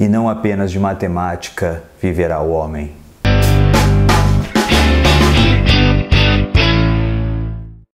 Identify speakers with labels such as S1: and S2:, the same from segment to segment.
S1: e não apenas de matemática viverá o homem.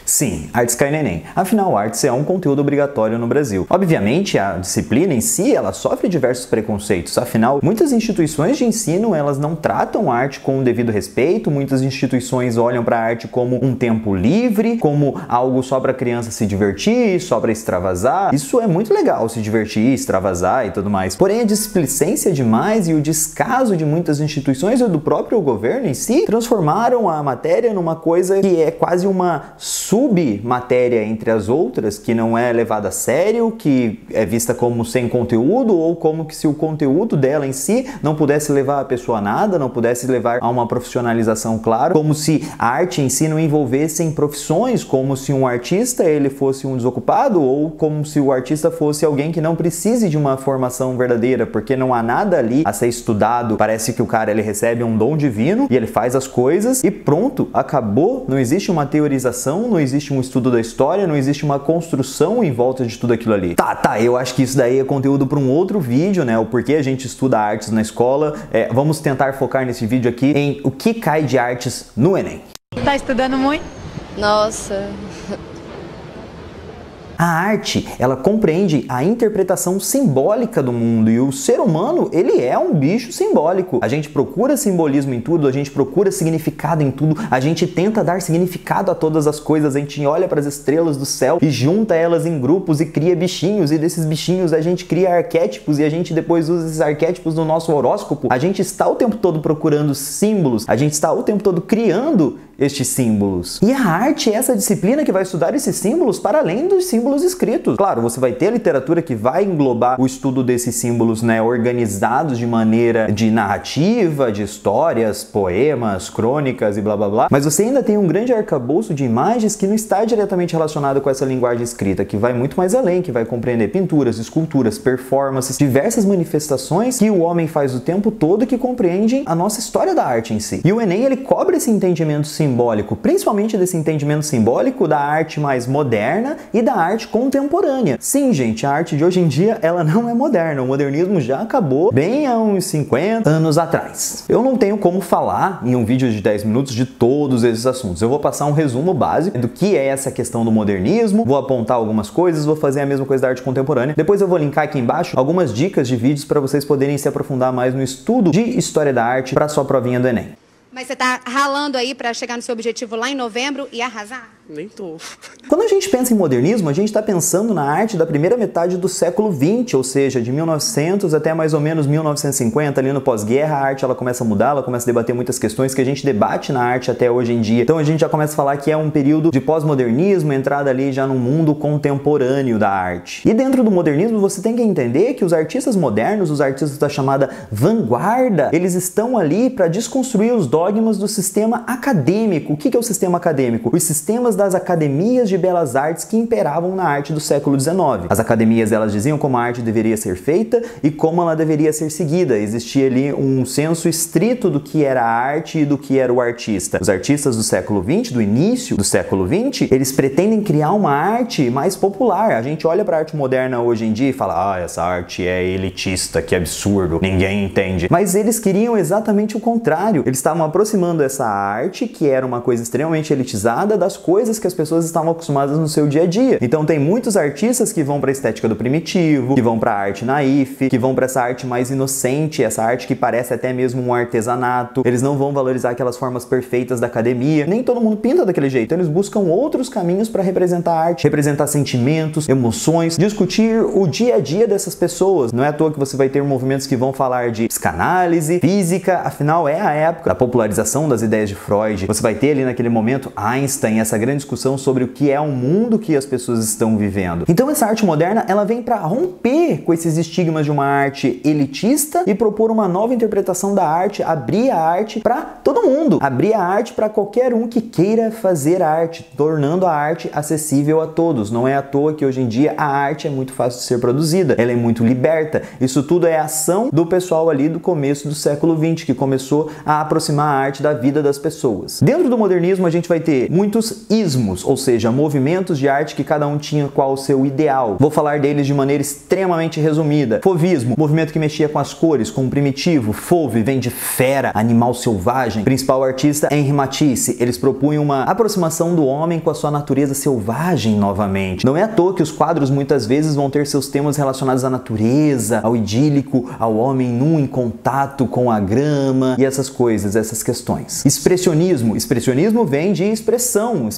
S1: Sim, artes cai no Enem. Afinal, artes é um conteúdo obrigatório no Brasil. Obviamente, a disciplina em si, ela sofre diversos preconceitos. Afinal, muitas instituições de ensino, elas não tratam a arte com o devido respeito. Muitas instituições olham para a arte como um tempo livre, como algo só para a criança se divertir, só para extravasar. Isso é muito legal, se divertir, extravasar e tudo mais. Porém, a displicência demais e o descaso de muitas instituições e do próprio governo em si transformaram a matéria numa coisa que é quase uma submatéria entre as outras, que não é levada a sério, que é vista como sem conteúdo, ou como que se o conteúdo dela em si não pudesse levar a pessoa a nada, não pudesse levar a uma profissionalização clara, como se a arte em si não envolvesse em profissões, como se um artista ele fosse um desocupado, ou como se o artista fosse alguém que não precise de uma formação verdadeira, porque não há nada ali a ser estudado. Parece que o cara ele recebe um dom divino e ele faz as coisas e pronto, acabou. Não existe uma teorização, não existe um estudo da história, não existe uma construção em volta de tudo aquilo ali. Tá, eu acho que isso daí é conteúdo para um outro vídeo, né? O porquê a gente estuda artes na escola. Vamos tentar focar nesse vídeo aqui em o que cai de artes no Enem.
S2: Tá estudando muito?
S3: Nossa.
S1: A arte, ela compreende a interpretação simbólica do mundo e o ser humano, ele é um bicho simbólico. A gente procura simbolismo em tudo, a gente procura significado em tudo, a gente tenta dar significado a todas as coisas, a gente olha para as estrelas do céu e junta elas em grupos e cria bichinhos, e desses bichinhos a gente cria arquétipos e a gente depois usa esses arquétipos no nosso horóscopo. A gente está o tempo todo procurando símbolos, a gente está o tempo todo criando estes símbolos. E a arte é essa disciplina que vai estudar esses símbolos para além dos símbolos escritos. Claro, você vai ter a literatura que vai englobar o estudo desses símbolos, né, organizados de maneira de narrativa, de histórias, poemas, crônicas e blá blá blá, mas você ainda tem um grande arcabouço de imagens que não está diretamente relacionado com essa linguagem escrita, que vai muito mais além, que vai compreender pinturas, esculturas, performances, diversas manifestações que o homem faz o tempo todo e que compreendem a nossa história da arte em si. E o Enem, ele cobra esse entendimento simbólico, principalmente desse entendimento simbólico da arte mais moderna e da arte contemporânea. Sim, gente, a arte de hoje em dia, ela não é moderna. O modernismo já acabou bem há uns 50 anos atrás. Eu não tenho como falar em um vídeo de 10 minutos de todos esses assuntos. Eu vou passar um resumo básico do que é essa questão do modernismo, vou apontar algumas coisas, vou fazer a mesma coisa da arte contemporânea. Depois eu vou linkar aqui embaixo algumas dicas de vídeos para vocês poderem se aprofundar mais no estudo de história da arte para sua provinha do Enem.
S2: Mas você tá ralando aí pra chegar no seu objetivo lá em novembro e arrasar?
S3: Nem tô.
S1: Quando a gente pensa em modernismo, a gente está pensando na arte da primeira metade do século XX, ou seja, de 1900 até mais ou menos 1950, ali no pós-guerra, a arte ela começa a mudar, ela começa a debater muitas questões que a gente debate na arte até hoje em dia. Então a gente já começa a falar que é um período de pós-modernismo, entrada ali já no mundo contemporâneo da arte. E dentro do modernismo você tem que entender que os artistas modernos, os artistas da chamada vanguarda, eles estão ali para desconstruir os dogmas do sistema acadêmico. O que é o sistema acadêmico? Os sistemas das academias de belas artes que imperavam na arte do século XIX. As academias, elas diziam como a arte deveria ser feita e como ela deveria ser seguida. Existia ali um senso estrito do que era a arte e do que era o artista. Os artistas do século XX, do início do século XX, eles pretendem criar uma arte mais popular. A gente olha para a arte moderna hoje em dia e fala, essa arte é elitista, que absurdo, ninguém entende. Mas eles queriam exatamente o contrário. Eles estavam aproximando essa arte, que era uma coisa extremamente elitizada, das coisas que as pessoas estavam acostumadas no seu dia a dia. Então tem muitos artistas que vão para a estética do primitivo, que vão para a arte naif, que vão para essa arte mais inocente, essa arte que parece até mesmo um artesanato. Eles não vão valorizar aquelas formas perfeitas da academia. Nem todo mundo pinta daquele jeito. Então eles buscam outros caminhos para representar a arte, representar sentimentos, emoções, discutir o dia a dia dessas pessoas. Não é à toa que você vai ter movimentos que vão falar de psicanálise, física, afinal é a época da popularização das ideias de Freud. Você vai ter ali naquele momento Einstein, essa grande discussão sobre o que é o mundo que as pessoas estão vivendo. Então essa arte moderna, ela vem para romper com esses estigmas de uma arte elitista e propor uma nova interpretação da arte, abrir a arte para todo mundo, abrir a arte para qualquer um que queira fazer arte, tornando a arte acessível a todos. Não é à toa que hoje em dia a arte é muito fácil de ser produzida, ela é muito liberta. Isso tudo é ação do pessoal ali do começo do século XX, que começou a aproximar a arte da vida das pessoas. Dentro do modernismo a gente vai ter muitos ismos, ou seja, movimentos de arte que cada um tinha qual o seu ideal. Vou falar deles de maneira extremamente resumida. Fauvismo, movimento que mexia com as cores, com o primitivo. Fauve vem de fera, animal selvagem. Principal artista, Henri Matisse. Eles propunham uma aproximação do homem com a sua natureza selvagem novamente. Não é à toa que os quadros muitas vezes vão ter seus temas relacionados à natureza, ao idílico, ao homem nu em contato com a grama e essas coisas, essas questões. Expressionismo. Expressionismo vem de expressão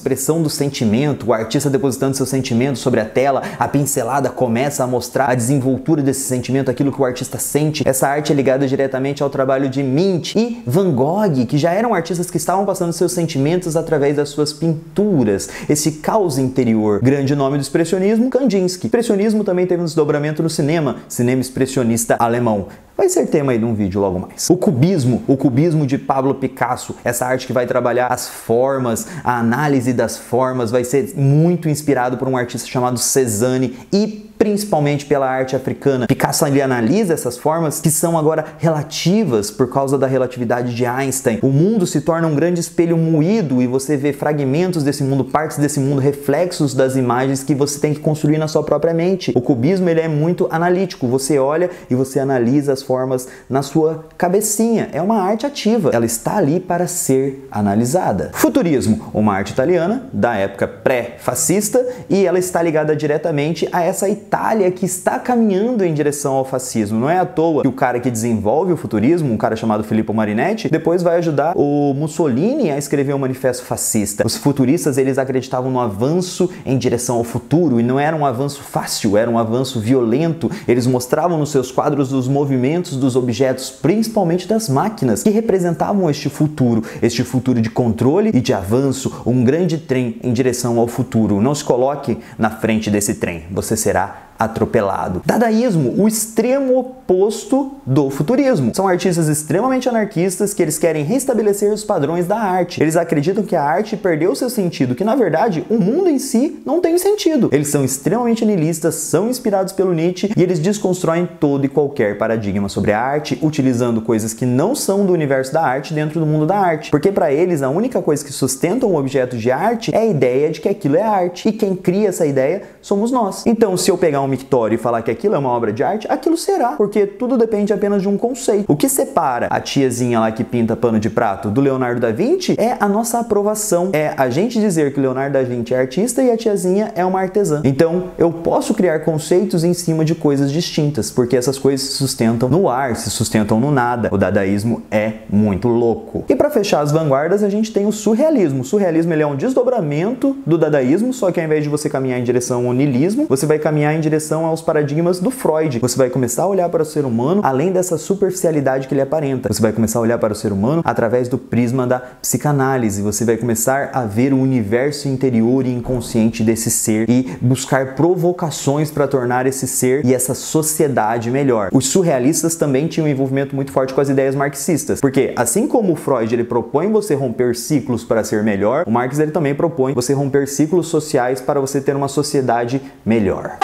S1: do sentimento, o artista depositando seu sentimento sobre a tela, a pincelada começa a mostrar a desenvoltura desse sentimento, aquilo que o artista sente. Essa arte é ligada diretamente ao trabalho de Mint e Van Gogh, que já eram artistas que estavam passando seus sentimentos através das suas pinturas, esse caos interior. Grande nome do expressionismo, Kandinsky. Expressionismo também teve um desdobramento no cinema expressionista alemão. Vai ser tema aí de um vídeo logo mais. O cubismo de Pablo Picasso, essa arte que vai trabalhar as formas, a análise das formas, vai ser muito inspirado por um artista chamado Cézanne e principalmente pela arte africana. Picasso ele analisa essas formas que são agora relativas por causa da relatividade de Einstein. O mundo se torna um grande espelho moído e você vê fragmentos desse mundo, partes desse mundo, reflexos das imagens que você tem que construir na sua própria mente. O cubismo ele é muito analítico. Você olha e você analisa as formas na sua cabecinha. É uma arte ativa. Ela está ali para ser analisada. Futurismo, uma arte italiana da época pré-fascista e ela está ligada diretamente a essa Itália que está caminhando em direção ao fascismo. Não é à toa que o cara que desenvolve o futurismo, um cara chamado Filippo Marinetti, depois vai ajudar o Mussolini a escrever um manifesto fascista. Os futuristas, eles acreditavam no avanço em direção ao futuro e não era um avanço fácil, era um avanço violento. Eles mostravam nos seus quadros os movimentos dos objetos, principalmente das máquinas, que representavam este futuro de controle e de avanço, um grande trem em direção ao futuro. Não se coloque na frente desse trem, você será atropelado. Dadaísmo, o extremo oposto do futurismo. São artistas extremamente anarquistas que eles querem restabelecer os padrões da arte. Eles acreditam que a arte perdeu seu sentido, que na verdade o mundo em si não tem sentido. Eles são extremamente nihilistas, são inspirados pelo Nietzsche e eles desconstroem todo e qualquer paradigma sobre a arte, utilizando coisas que não são do universo da arte dentro do mundo da arte. Porque para eles a única coisa que sustenta um objeto de arte é a ideia de que aquilo é arte. E quem cria essa ideia somos nós. Então, se eu pegar um mictório e falar que aquilo é uma obra de arte, aquilo será, porque tudo depende apenas de um conceito. O que separa a tiazinha lá que pinta pano de prato do Leonardo da Vinci é a nossa aprovação, é a gente dizer que o Leonardo da Vinci é artista e a tiazinha é uma artesã. Então, eu posso criar conceitos em cima de coisas distintas, porque essas coisas se sustentam no ar, se sustentam no nada. O dadaísmo é muito louco. E para fechar as vanguardas, a gente tem o surrealismo. O surrealismo ele é um desdobramento do dadaísmo, só que ao invés de você caminhar em direção ao niilismo, você vai caminhar em direção aos paradigmas do Freud. Você vai começar a olhar para o ser humano além dessa superficialidade que ele aparenta. Você vai começar a olhar para o ser humano através do prisma da psicanálise. Você vai começar a ver o universo interior e inconsciente desse ser e buscar provocações para tornar esse ser e essa sociedade melhor. Os surrealistas também tinham um envolvimento muito forte com as ideias marxistas, porque assim como o Freud ele propõe você romper ciclos para ser melhor, o Marx ele também propõe você romper ciclos sociais para você ter uma sociedade melhor.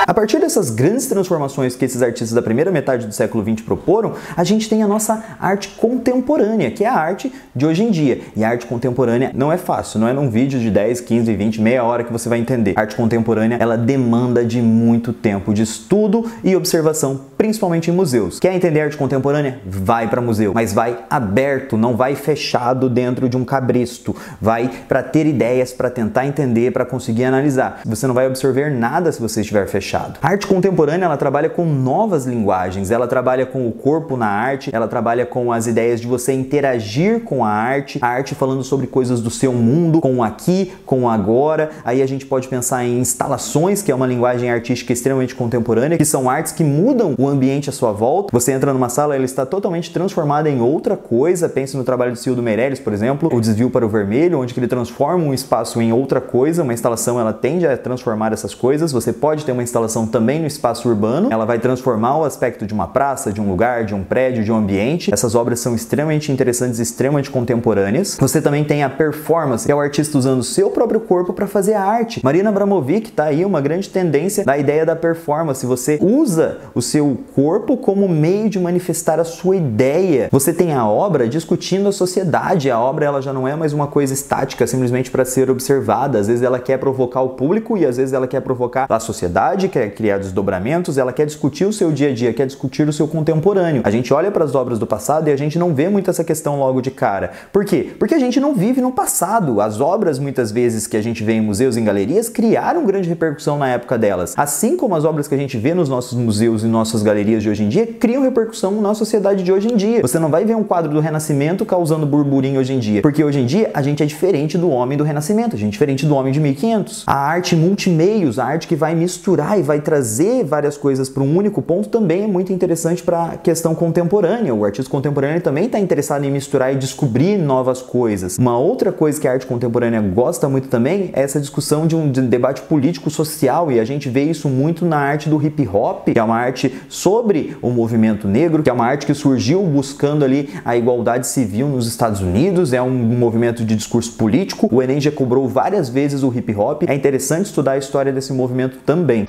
S1: A partir dessas grandes transformações que esses artistas da primeira metade do século XX proporam, a gente tem a nossa arte contemporânea, que é a arte de hoje em dia. E a arte contemporânea não é fácil, não é num vídeo de 10, 15, 20, meia hora que você vai entender. A arte contemporânea, ela demanda de muito tempo de estudo e observação, principalmente em museus. Quer entender arte contemporânea? Vai para museu, mas vai aberto, não vai fechado dentro de um cabresto. Vai para ter ideias, para tentar entender, para conseguir analisar. Você não vai absorver nada se você estiver fechado. A arte contemporânea, ela trabalha com novas linguagens, ela trabalha com o corpo na arte, ela trabalha com as ideias de você interagir com a arte falando sobre coisas do seu mundo, com o aqui, com o agora. Aí a gente pode pensar em instalações, que é uma linguagem artística extremamente contemporânea, que são artes que mudam o ambiente à sua volta. Você entra numa sala, ela está totalmente transformada em outra coisa. Pense no trabalho do Cildo Meirelles, por exemplo, o Desvio para o Vermelho, onde ele transforma um espaço em outra coisa. Uma instalação, ela tende a transformar essas coisas. Você pode ter uma instalação instalação também no espaço urbano. Ela vai transformar o aspecto de uma praça, de um lugar, de um prédio, de um ambiente. Essas obras são extremamente interessantes e extremamente contemporâneas. Você também tem a performance, que é o artista usando o seu próprio corpo para fazer a arte. Marina Abramovic tá aí uma grande tendência da ideia da performance. Você usa o seu corpo como meio de manifestar a sua ideia. Você tem a obra discutindo a sociedade. A obra ela já não é mais uma coisa estática, simplesmente para ser observada. Às vezes ela quer provocar o público e às vezes ela quer provocar a sociedade, quer criar desdobramentos, ela quer discutir o seu dia a dia, quer discutir o seu contemporâneo. A gente olha para as obras do passado e a gente não vê muito essa questão logo de cara. Por quê? Porque a gente não vive no passado. As obras, muitas vezes, que a gente vê em museus e em galerias, criaram grande repercussão na época delas. Assim como as obras que a gente vê nos nossos museus e nossas galerias de hoje em dia, criam repercussão na sociedade de hoje em dia. Você não vai ver um quadro do Renascimento causando burburinho hoje em dia, porque hoje em dia a gente é diferente do homem do Renascimento, a gente é diferente do homem de 1500. A arte multimeios, a arte que vai misturar e vai trazer várias coisas para um único ponto, também é muito interessante para a questão contemporânea. O artista contemporâneo também está interessado em misturar e descobrir novas coisas. Uma outra coisa que a arte contemporânea gosta muito também é essa discussão de um debate político-social, e a gente vê isso muito na arte do hip hop, que é uma arte sobre o movimento negro, que é uma arte que surgiu buscando ali a igualdade civil nos Estados Unidos, é um movimento de discurso político. O Enem já cobrou várias vezes o hip hop. É interessante estudar a história desse movimento também.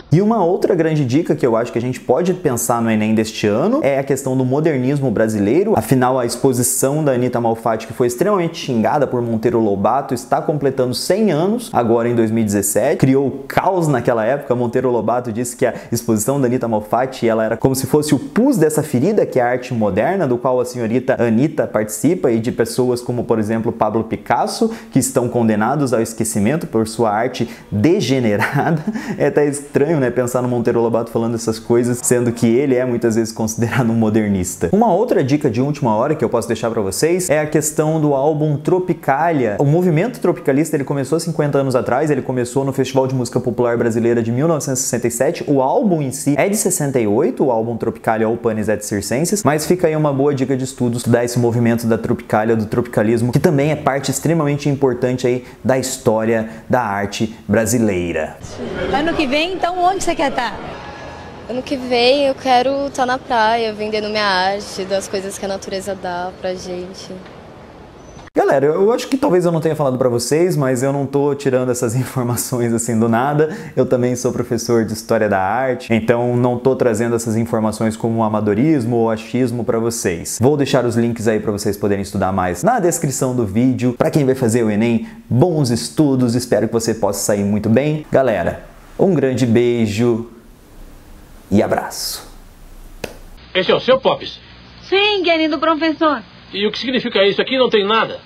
S1: E uma outra grande dica que eu acho que a gente pode pensar no Enem deste ano é a questão do modernismo brasileiro. Afinal, a exposição da Anita Malfatti, que foi extremamente xingada por Monteiro Lobato, está completando 100 anos agora em 2017. Criou caos naquela época. Monteiro Lobato disse que a exposição da Anita Malfatti ela era como se fosse o pus dessa ferida, que é a arte moderna, do qual a senhorita Anita participa, e de pessoas como, por exemplo, Pablo Picasso, que estão condenados ao esquecimento por sua arte degenerada. É até estranho, né, pensar no Monteiro Lobato falando essas coisas, sendo que ele é muitas vezes considerado um modernista. Uma outra dica de última hora que eu posso deixar para vocês é a questão do álbum Tropicalia. O movimento tropicalista ele começou 50 anos atrás, ele começou no Festival de Música Popular Brasileira de 1967. O álbum em si é de 68, o álbum Tropicalia ou Panis et Circenses, mas fica aí uma boa dica de estudo, estudar esse movimento da Tropicalia, do tropicalismo, que também é parte extremamente importante aí da história da arte brasileira.
S3: Ano que vem, então, onde você quer estar?
S4: Ano que vem eu quero estar na praia, vendendo minha arte, das coisas que a natureza dá pra gente.
S1: Galera, eu acho que talvez eu não tenha falado pra vocês, mas eu não tô tirando essas informações assim do nada. Eu também sou professor de História da Arte, então não tô trazendo essas informações como amadorismo ou achismo pra vocês. Vou deixar os links aí pra vocês poderem estudar mais na descrição do vídeo. Pra quem vai fazer o Enem, bons estudos, espero que você possa sair muito bem. Galera, um grande beijo e abraço.
S5: Esse é o seu, Pops?
S3: Sim, querido professor.
S5: E o que significa isso? Aqui não tem nada.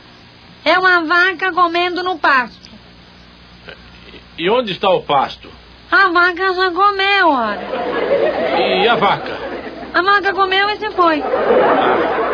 S3: É uma vaca comendo no pasto.
S5: E onde está o pasto?
S3: A vaca já comeu, ora.
S5: E a vaca?
S3: A vaca comeu e se foi.
S5: Ah.